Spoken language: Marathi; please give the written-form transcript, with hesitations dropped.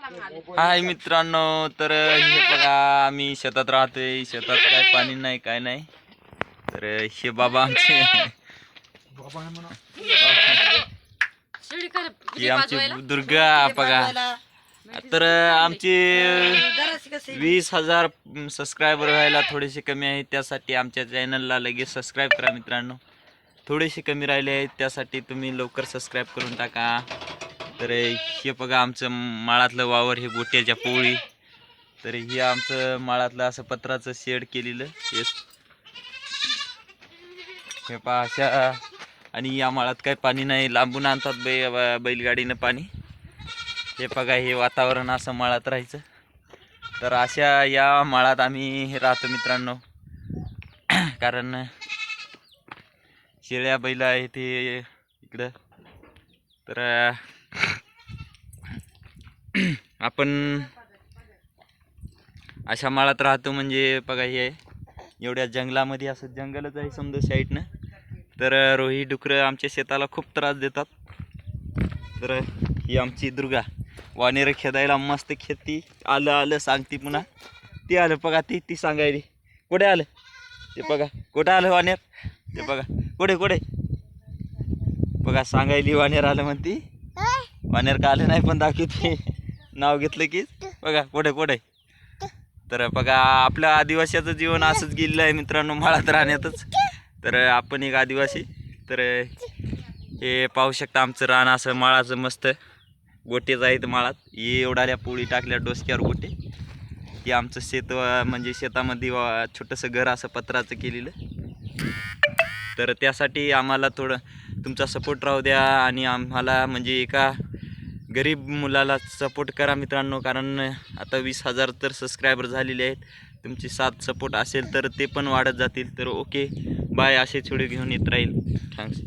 हाय मित्रांनो, तर हे बघा आम्ही शेतात राहतोय. शेतात काय पाणी नाही काय नाही. तर हे बाबा आमचे ही आमची दुर्गा बघा. तर आमचे 20,000 सबस्क्रायबर व्हायला थोडेसे कमी आहेत. त्यासाठी आमच्या चॅनलला लगेच सबस्क्राईब करा मित्रांनो. थोडेसे कमी राहिले आहेत त्यासाठी तुम्ही लवकर सबस्क्राईब करून टाका. तर हे बघा आमचं माळातलं वावर, हे गोट्याच्या पोळी. तर हे आमचं माळातलं असं पत्राचं शेड केलेलं हे पहा अशा. आणि या माळात काही पाणी नाही, लांबून आणतात बैलगाडीनं पाणी. हे बघा हे वातावरण असं माळात राहायचं. तर अशा या माळात आम्ही राहतो मित्रांनो. कारण शेळ्या बैल आहे ते इकडं. तर आपण अशा माळात राहतो म्हणजे बघा हे एवढ्या जंगलामध्ये, असं जंगलच आहे समजा साईडनं. तर रोही डुकरं आमच्या शेताला खूप त्रास देतात. तर ही आमची दुर्गा वानेर खेदायला मस्त खेती. आलं सांगती पुन्हा. ती आलं बघा, ती सांगायली कुठे आलं ते बघा. कुठं आलं वानेर ते बघा. कुठे बघा सांगायली वानेर आलं म्हणती. वानेर का आलं नाही पण दाखवते, नाव घेतलं की बघा कुठे. तर बघा आपलं आदिवासीचं जीवन असंच गेलेलं आहे मित्रांनो, माळात राहण्यातच. तर आपण एक आदिवासी. तर हे पाहू शकता आमचं रान असं माळाचं मस्त. गोटेच आहेत माळात. हे एवढ्या पोळी टाकल्या डोसक्यावर गोटे. हे आमचं शेत म्हणजे शेतामध्ये छोटंसं घर असं पत्राचं केलेलं. तर त्यासाठी आम्हाला थोडं तुमचा सपोर्ट राहू द्या. आणि आम्हाला म्हणजे एका गरीब मुलाला सपोर्ट करा मित्रांनो. कारण आता 20,000 तर सबस्क्रायबर झालेले आहेत. तुमची साथ सपोर्ट असेल तर ते पण वाढत जातील. तर ओके बाय. असे छोडे घेऊन येत राहील. थँक्स.